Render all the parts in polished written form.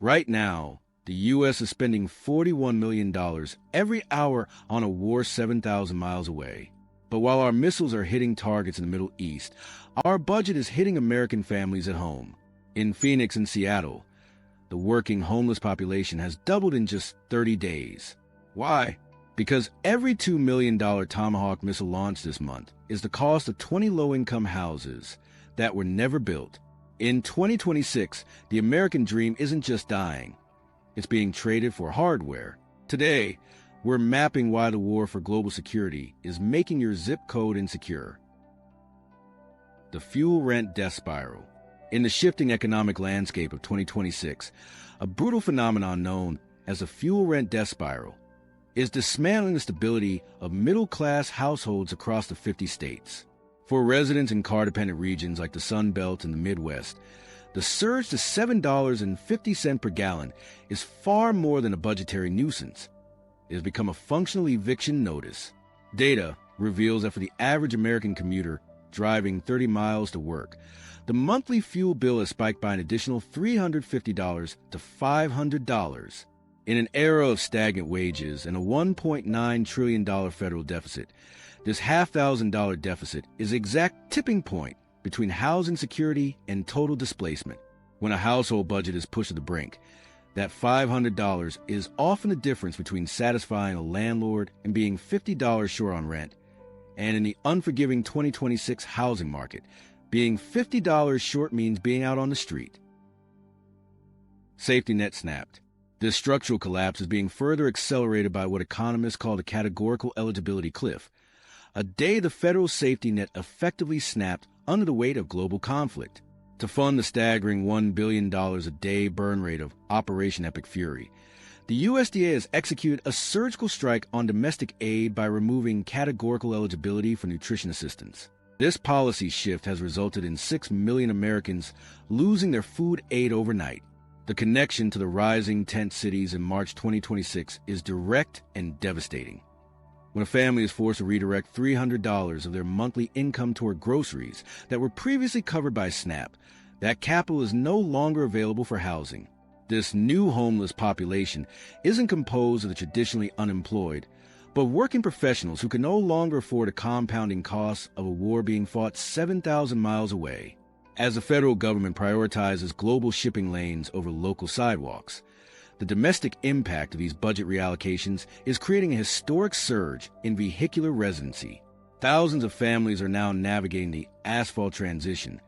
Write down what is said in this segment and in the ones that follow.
Right now, the U.S. is spending $41 million every hour on a war 7,000 miles away. But while our missiles are hitting targets in the Middle East, our budget is hitting American families at home. In Phoenix and Seattle, the working homeless population has doubled in just 30 days. Why? Because every $2 million Tomahawk missile launched this month is the cost of 20 low-income houses that were never built. In 2026, the American dream isn't just dying. It's being traded for hardware. Today, we're mapping why the war for global security is making your zip code insecure. The fuel rent death spiral. In the shifting economic landscape of 2026, a brutal phenomenon known as the fuel rent death spiral is dismantling the stability of middle-class households across the 50 states. For residents in car-dependent regions like the Sun Belt and the Midwest, the surge to $7.50 per gallon is far more than a budgetary nuisance. It has become a functional eviction notice. Data reveals that for the average American commuter driving 30 miles to work, the monthly fuel bill has spiked by an additional $350 to $500. In an era of stagnant wages and a $1.9 trillion federal deficit, this $500 deficit is the exact tipping point between housing security and total displacement. When a household budget is pushed to the brink, that $500 is often the difference between satisfying a landlord and being $50 short on rent, and in the unforgiving 2026 housing market, being $50 short means being out on the street. Safety net snapped. This structural collapse is being further accelerated by what economists call the categorical eligibility cliff, a day the federal safety net effectively snapped under the weight of global conflict. To fund the staggering $1 billion a day burn rate of Operation Epic Fury, the USDA has executed a surgical strike on domestic aid by removing categorical eligibility for nutrition assistance. This policy shift has resulted in 6 million Americans losing their food aid overnight. The connection to the rising tent cities in March 2026 is direct and devastating. When a family is forced to redirect $300 of their monthly income toward groceries that were previously covered by SNAP, that capital is no longer available for housing. This new homeless population isn't composed of the traditionally unemployed, but working professionals who can no longer afford the compounding costs of a war being fought 7,000 miles away. As the federal government prioritizes global shipping lanes over local sidewalks, the domestic impact of these budget reallocations is creating a historic surge in vehicular residency. Thousands of families are now navigating the Asphalt Transition,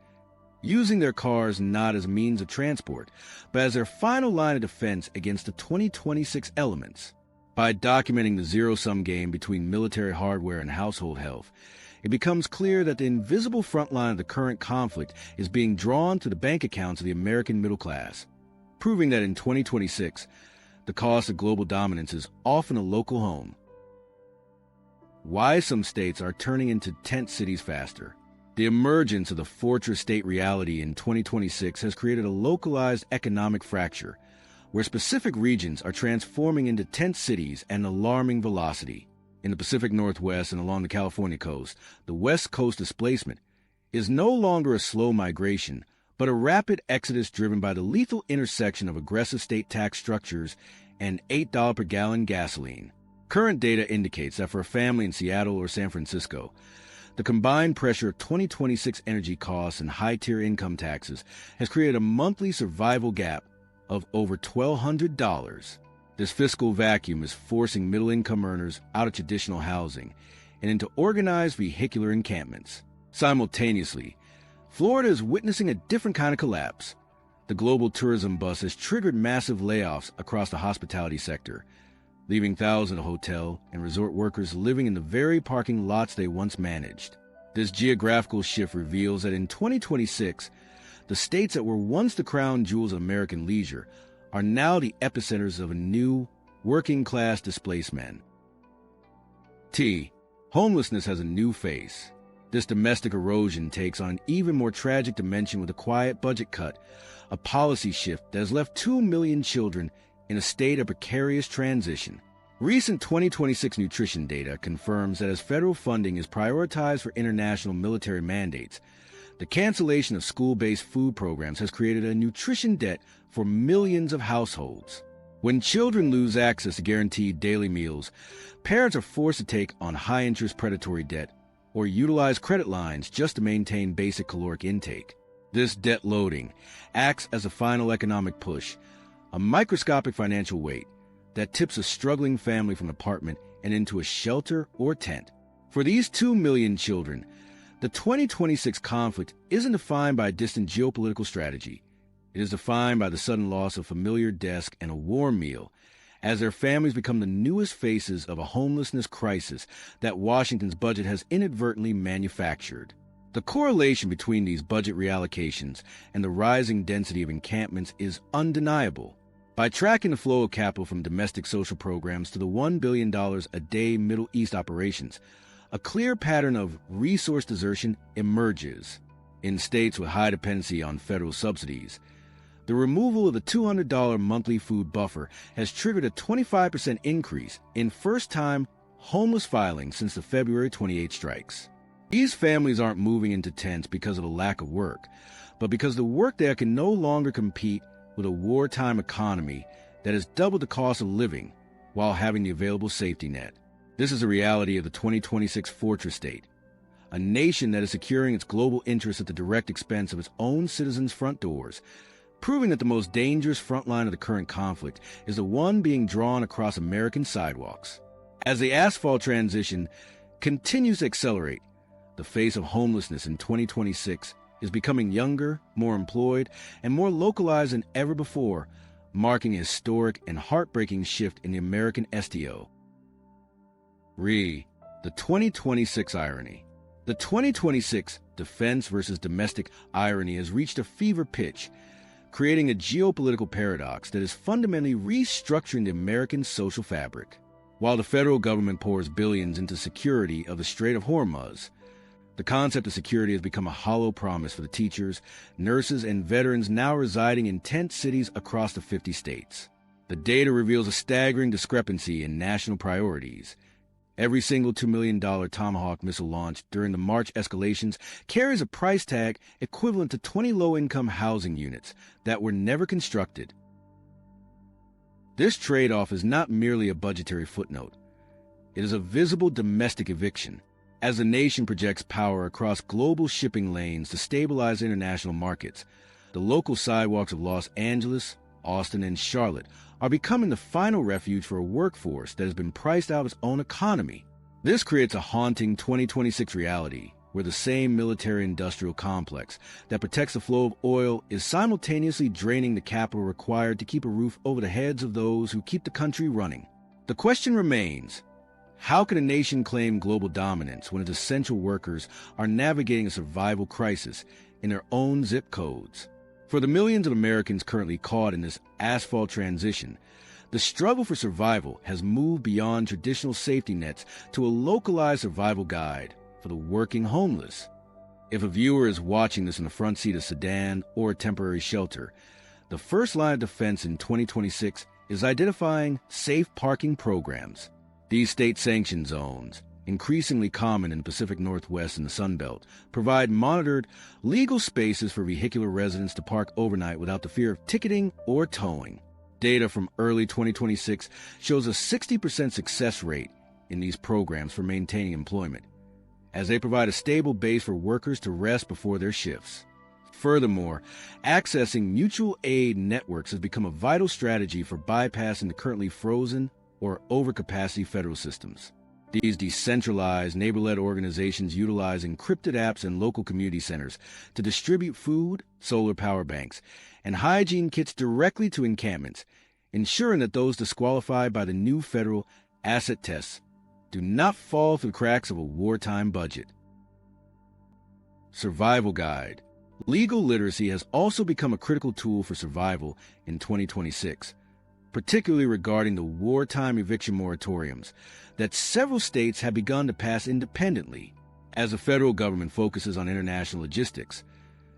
using their cars not as a means of transport, but as their final line of defense against the 2026 elements. By documenting the zero-sum game between military hardware and household health, it becomes clear that the invisible front line of the current conflict is being drawn to the bank accounts of the American middle class, proving that in 2026, the cost of global dominance is often a local home. Why some states are turning into tent cities faster. The emergence of the fortress state reality in 2026 has created a localized economic fracture, where specific regions are transforming into tent cities at an alarming velocity. In the Pacific Northwest and along the California coast, the West Coast displacement is no longer a slow migration, but a rapid exodus driven by the lethal intersection of aggressive state tax structures and $8 per gallon gasoline. Current data indicates that for a family in Seattle or San Francisco, the combined pressure of 2026 energy costs and high-tier income taxes has created a monthly survival gap of over $1,200. This fiscal vacuum is forcing middle-income earners out of traditional housing and into organized vehicular encampments. Simultaneously, Florida is witnessing a different kind of collapse. The global tourism bust has triggered massive layoffs across the hospitality sector, leaving thousands of hotel and resort workers living in the very parking lots they once managed. This geographical shift reveals that in 2026, the states that were once the crown jewels of American leisure are now the epicenters of a new, working-class displacement. Homelessness has a new face. This domestic erosion takes on an even more tragic dimension with a quiet budget cut, a policy shift that has left 2 million children in a state of precarious transition. Recent 2026 nutrition data confirms that as federal funding is prioritized for international military mandates, The cancellation of school-based food programs has created a nutrition debt for millions of households. When children lose access to guaranteed daily meals, parents are forced to take on high-interest predatory debt or utilize credit lines just to maintain basic caloric intake. This debt loading acts as a final economic push, a microscopic financial weight that tips a struggling family from an apartment and into a shelter or tent. For these 2 million children, the 2026 conflict isn't defined by a distant geopolitical strategy. It is defined by the sudden loss of a familiar desk and a warm meal, as their families become the newest faces of a homelessness crisis that Washington's budget has inadvertently manufactured. The correlation between these budget reallocations and the rising density of encampments is undeniable. By tracking the flow of capital from domestic social programs to the $1 billion a day Middle East operations, a clear pattern of resource desertion emerges. In states with high dependency on federal subsidies, the removal of the $200 monthly food buffer has triggered a 25% increase in first-time homeless filings since the February 28 strikes. These families aren't moving into tents because of a lack of work, but because the work there can no longer compete with a wartime economy that has doubled the cost of living while having the available safety net. This is the reality of the 2026 fortress state, a nation that is securing its global interests at the direct expense of its own citizens' front doors, proving that the most dangerous front line of the current conflict is the one being drawn across American sidewalks. As the asphalt transition continues to accelerate, the face of homelessness in 2026 is becoming younger, more employed, and more localized than ever before, marking a historic and heartbreaking shift in the American STO. The 2026 irony. The 2026 defense versus domestic irony has reached a fever pitch, creating a geopolitical paradox that is fundamentally restructuring the American social fabric. While the federal government pours billions into security of the Strait of Hormuz, the concept of security has become a hollow promise for the teachers, nurses, and veterans now residing in tent cities across the 50 states. The data reveals a staggering discrepancy in national priorities. Every single $2 million Tomahawk missile launched during the March escalations carries a price tag equivalent to 20 low-income housing units that were never constructed. This trade-off is not merely a budgetary footnote. It is a visible domestic eviction. As the nation projects power across global shipping lanes to stabilize international markets, the local sidewalks of Los Angeles, Austin, and Charlotte are becoming the final refuge for a workforce that has been priced out of its own economy. This creates a haunting 2026 reality where the same military-industrial complex that protects the flow of oil is simultaneously draining the capital required to keep a roof over the heads of those who keep the country running. The question remains, how can a nation claim global dominance when its essential workers are navigating a survival crisis in their own zip codes? For the millions of Americans currently caught in this asphalt transition, the struggle for survival has moved beyond traditional safety nets to a localized survival guide for the working homeless. If a viewer is watching this in the front seat of a sedan or a temporary shelter, the first line of defense in 2026 is identifying safe parking programs. These state-sanctioned zones, increasingly common in the Pacific Northwest and the Sun Belt, provide monitored, legal spaces for vehicular residents to park overnight without the fear of ticketing or towing. Data from early 2026 shows a 60% success rate in these programs for maintaining employment, as they provide a stable base for workers to rest before their shifts. Furthermore, accessing mutual aid networks has become a vital strategy for bypassing the currently frozen or overcapacity federal systems. These decentralized, neighbor-led organizations utilize encrypted apps and local community centers to distribute food, solar power banks, and hygiene kits directly to encampments, ensuring that those disqualified by the new federal asset tests do not fall through the cracks of a wartime budget. Survival Guide. Legal literacy has also become a critical tool for survival in 2026, particularly regarding the wartime eviction moratoriums that several states have begun to pass independently. As the federal government focuses on international logistics,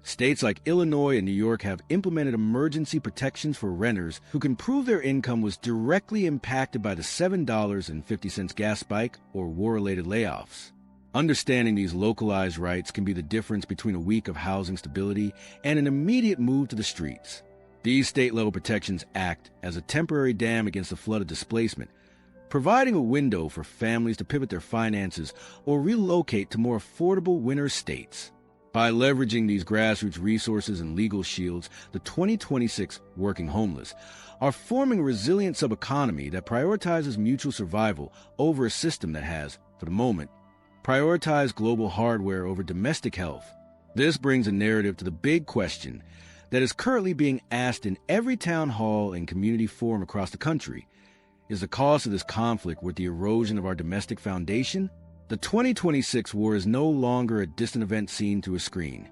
states like Illinois and New York have implemented emergency protections for renters who can prove their income was directly impacted by the $7.50 gas spike or war-related layoffs. Understanding these localized rights can be the difference between a week of housing stability and an immediate move to the streets. These state-level protections act as a temporary dam against the flood of displacement, providing a window for families to pivot their finances or relocate to more affordable winter states. By leveraging these grassroots resources and legal shields, the 2026 working homeless are forming a resilient sub-economy that prioritizes mutual survival over a system that has, for the moment, prioritized global hardware over domestic health. This brings a narrative to the big question that is currently being asked in every town hall and community forum across the country. Is the cost of this conflict worth the erosion of our domestic foundation? The 2026 war is no longer a distant event seen through a screen.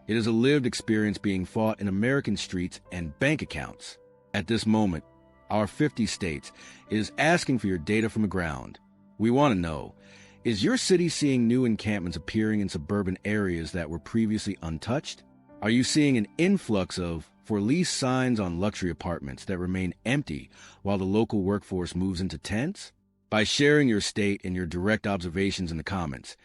It is a lived experience being fought in American streets and bank accounts. At this moment, our 50 states is asking for your data from the ground. We want to know, is your city seeing new encampments appearing in suburban areas that were previously untouched? Are you seeing an influx of for lease signs on luxury apartments that remain empty while the local workforce moves into tents? By sharing your state and your direct observations in the comments,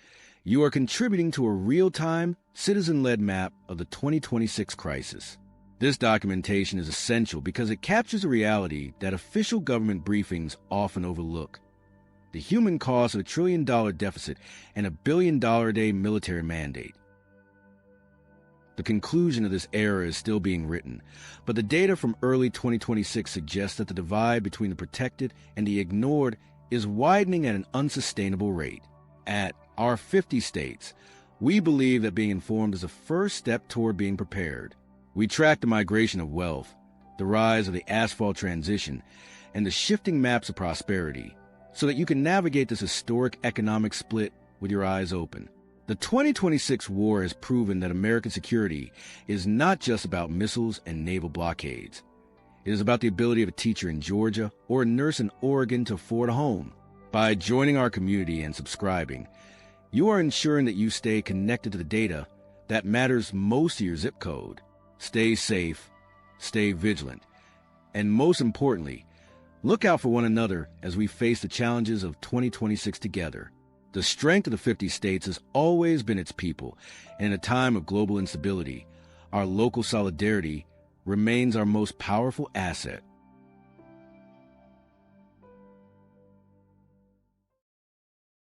you are contributing to a real-time, citizen-led map of the 2026 crisis. This documentation is essential because it captures a reality that official government briefings often overlook: the human cost of $1 trillion deficit and $1 billion-a-day military mandate. The conclusion of this era is still being written, but the data from early 2026 suggests that the divide between the protected and the ignored is widening at an unsustainable rate. At our 50 states, we believe that being informed is a first step toward being prepared. We track the migration of wealth, the rise of the asphalt transition, and the shifting maps of prosperity, so that you can navigate this historic economic split with your eyes open. The 2026 war has proven that American security is not just about missiles and naval blockades. It is about the ability of a teacher in Georgia or a nurse in Oregon to afford a home. By joining our community and subscribing, you are ensuring that you stay connected to the data that matters most to your zip code. Stay safe, stay vigilant, and most importantly, look out for one another as we face the challenges of 2026 together. The strength of the 50 states has always been its people, and in a time of global instability, our local solidarity remains our most powerful asset.